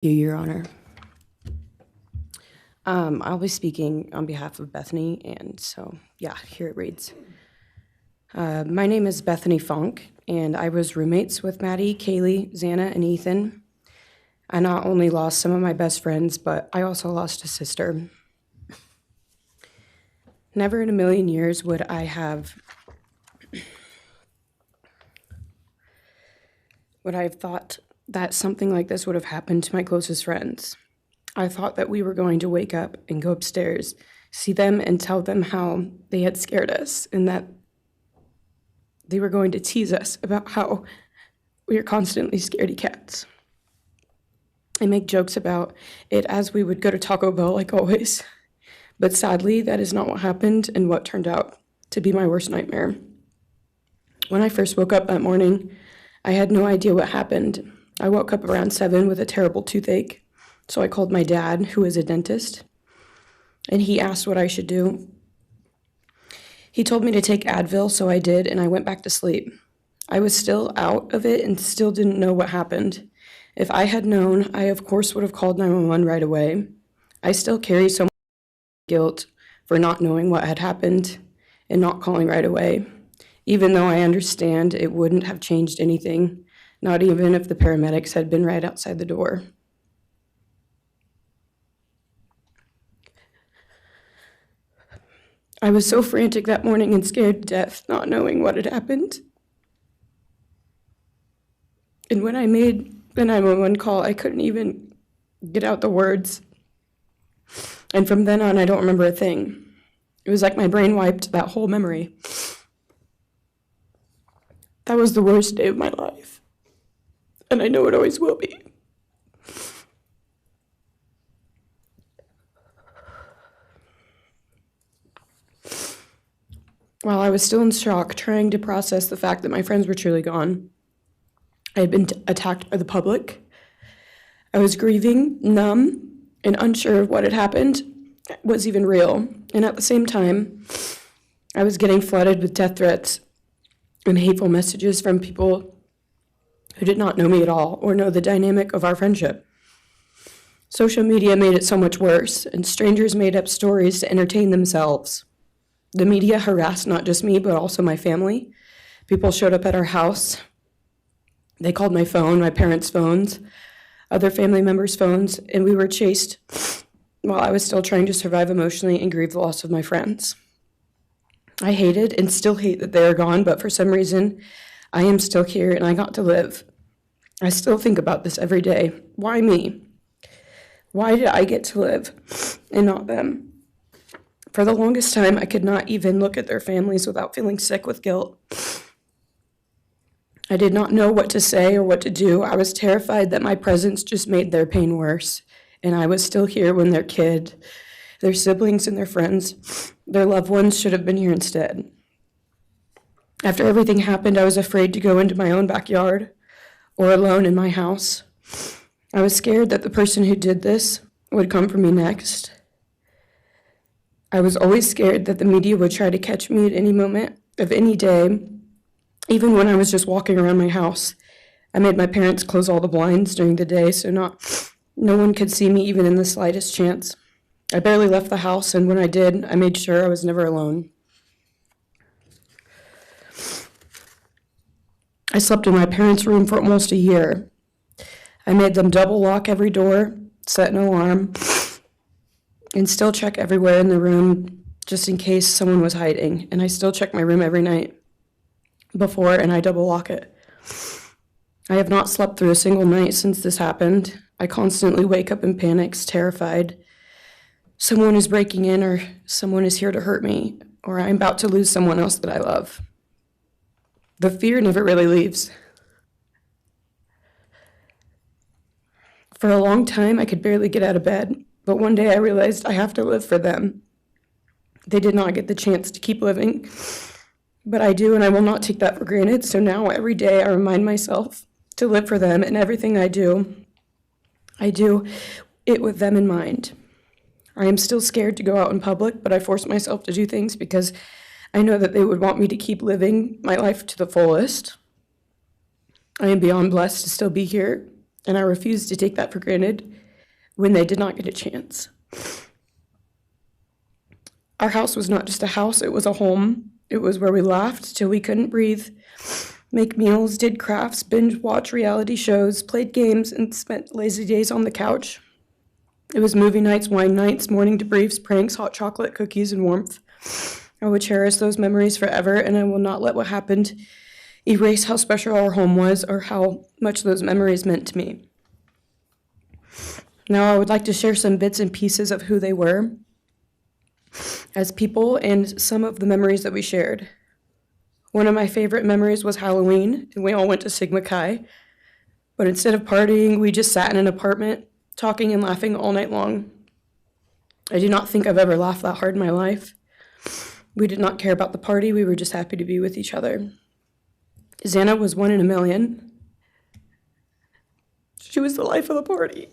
You, Your Honor. I'll be speaking on behalf of Bethany, and so, yeah, here it reads. My name is Bethany Funke, and I was roommates with Maddie, Kaylee, Xana, and Ethan. I not only lost some of my best friends, but I also lost a sister. Never in a million years would I have thought that something like this would have happened to my closest friends. I thought that we were going to wake up and go upstairs, see them and tell them how they had scared us and that they were going to tease us about how we are constantly scaredy cats. And make jokes about it as we would go to Taco Bell like always. But sadly, that is not what happened and what turned out to be my worst nightmare. When I first woke up that morning, I had no idea what happened. I woke up around 7 with a terrible toothache, so I called my dad, who is a dentist, and he asked what I should do. He told me to take Advil, so I did, and I went back to sleep. I was still out of it and still didn't know what happened. If I had known, I of course would have called 911 right away. I still carry so much guilt for not knowing what had happened and not calling right away, even though I understand it wouldn't have changed anything, not even if the paramedics had been right outside the door. I was so frantic that morning and scared to death, not knowing what had happened. And when I made the 911 call, I couldn't even get out the words. And from then on, I don't remember a thing. It was like my brain wiped that whole memory. That was the worst day of my life. And I know it always will be. While I was still in shock, trying to process the fact that my friends were truly gone, I had been attacked by the public. I was grieving, numb, and unsure of what had happened was even real. And at the same time, I was getting flooded with death threats and hateful messages from people who did not know me at all or know the dynamic of our friendship. Social media made it so much worse, and strangers made up stories to entertain themselves. The media harassed not just me, but also my family. People showed up at our house. They called my phone, my parents' phones, other family members' phones, and we were chased while I was still trying to survive emotionally and grieve the loss of my friends. I hated and still hate that they are gone, but for some reason, I am still here and I got to live. I still think about this every day. Why me? Why did I get to live and not them? For the longest time, I could not even look at their families without feeling sick with guilt. I did not know what to say or what to do. I was terrified that my presence just made their pain worse, and I was still here when their kid, their siblings and their friends, their loved ones should have been here instead. After everything happened, I was afraid to go into my own backyard or alone in my house. I was scared that the person who did this would come for me next. I was always scared that the media would try to catch me at any moment of any day, even when I was just walking around my house. I made my parents close all the blinds during the day so no one could see me even in the slightest chance. I barely left the house, and when I did, I made sure I was never alone. I slept in my parents' room for almost a year. I made them double lock every door, set an alarm, and still check everywhere in the room just in case someone was hiding. And I still check my room every night before, and I double lock it. I have not slept through a single night since this happened. I constantly wake up in panics, terrified. Someone is breaking in, or someone is here to hurt me, or I'm about to lose someone else that I love. The fear never really leaves. For a long time, I could barely get out of bed. But one day I realized I have to live for them. They did not get the chance to keep living, but I do, and I will not take that for granted. So now every day I remind myself to live for them, and everything I do it with them in mind. I am still scared to go out in public, but I force myself to do things because I know that they would want me to keep living my life to the fullest. I am beyond blessed to still be here and I refused to take that for granted when they did not get a chance. Our house was not just a house, it was a home. It was where we laughed till we couldn't breathe, make meals, did crafts, binge watch reality shows, played games, and spent lazy days on the couch. It was movie nights, wine nights, morning debriefs, pranks, hot chocolate, cookies, and warmth. I would cherish those memories forever, and I will not let what happened erase how special our home was or how much those memories meant to me. Now I would like to share some bits and pieces of who they were as people and some of the memories that we shared. One of my favorite memories was Halloween, and we all went to Sigma Chi. But instead of partying, we just sat in an apartment, talking and laughing all night long. I do not think I've ever laughed that hard in my life. We did not care about the party, we were just happy to be with each other. Xana was 1 in a million. She was the life of the party.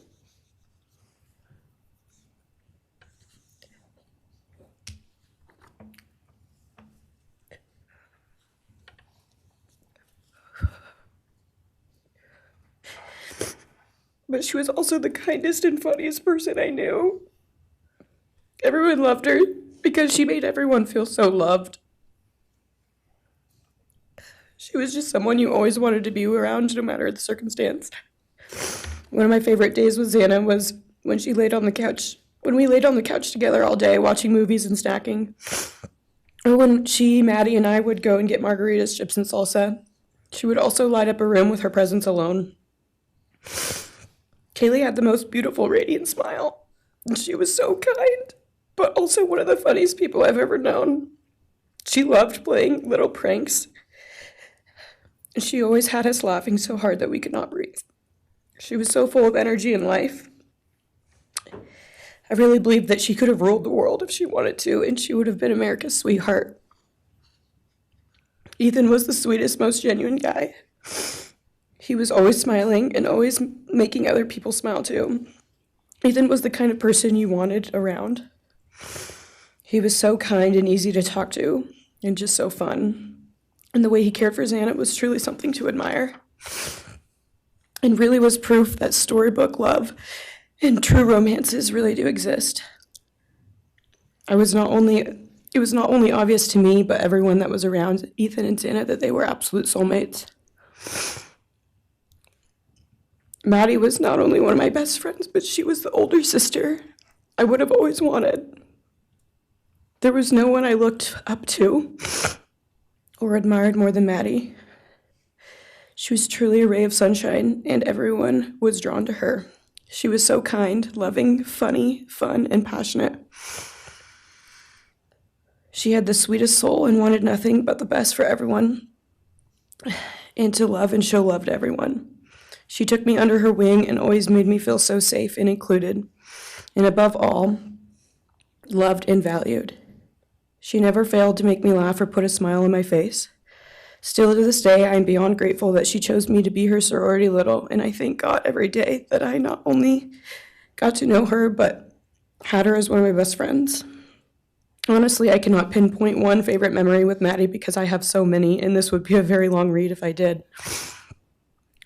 But she was also the kindest and funniest person I knew. Everyone loved her because she made everyone feel so loved. She was just someone you always wanted to be around, no matter the circumstance. One of my favorite days with Xana was when she laid on the couch, when we laid on the couch together all day watching movies and snacking. Or when she, Maddie, and I would go and get margaritas, chips, and salsa. She would also light up a room with her presence alone. Kaylee had the most beautiful, radiant smile, and she was so kind, but also one of the funniest people I've ever known. She loved playing little pranks, and she always had us laughing so hard that we could not breathe. She was so full of energy and life. I really believed that she could have ruled the world if she wanted to, and she would have been America's sweetheart. Ethan was the sweetest, most genuine guy. He was always smiling and always making other people smile too. Ethan was the kind of person you wanted around. He was so kind and easy to talk to and just so fun. And the way he cared for Xana was truly something to admire. And really was proof that storybook love and true romances really do exist. It was not only obvious to me, but everyone that was around Ethan and Xana that they were absolute soulmates. Maddie was not only one of my best friends, but she was the older sister I would have always wanted. There was no one I looked up to or admired more than Maddie. She was truly a ray of sunshine, and everyone was drawn to her. She was so kind, loving, funny, fun, and passionate. She had the sweetest soul and wanted nothing but the best for everyone, and to love and show love to everyone. She took me under her wing and always made me feel so safe and included, and above all, loved and valued. She never failed to make me laugh or put a smile on my face. Still to this day, I am beyond grateful that she chose me to be her sorority little, and I thank God every day that I not only got to know her, but had her as one of my best friends. Honestly, I cannot pinpoint one favorite memory with Maddie because I have so many, and this would be a very long read if I did.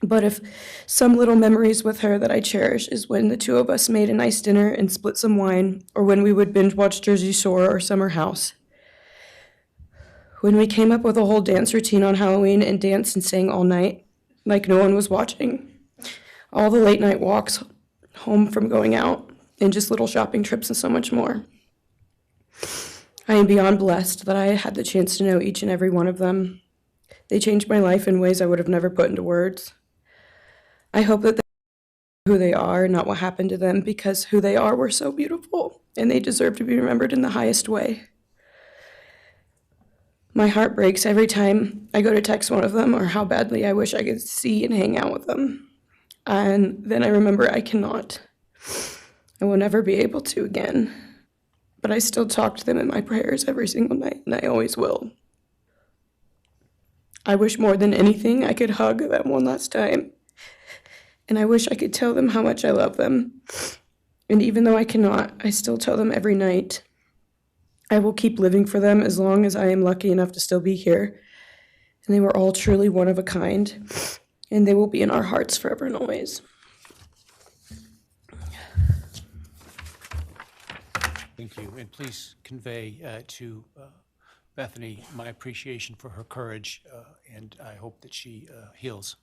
But if some little memories with her that I cherish is when the two of us made a nice dinner and split some wine, or when we would binge watch Jersey Shore or Summer House. When we came up with a whole dance routine on Halloween and danced and sang all night, like no one was watching. All the late night walks home from going out, and just little shopping trips and so much more. I am beyond blessed that I had the chance to know each and every one of them. They changed my life in ways I would have never put into words. I hope that they know who they are, not what happened to them, because who they are were so beautiful, and they deserve to be remembered in the highest way. My heart breaks every time I go to text one of them or how badly I wish I could see and hang out with them. And then I remember I cannot. I will never be able to again. But I still talk to them in my prayers every single night, and I always will. I wish more than anything I could hug them one last time. And I wish I could tell them how much I love them. And even though I cannot, I still tell them every night. I will keep living for them as long as I am lucky enough to still be here. And they were all truly one of a kind, and they will be in our hearts forever and always. Thank you, and please convey to Bethany my appreciation for her courage, and I hope that she heals.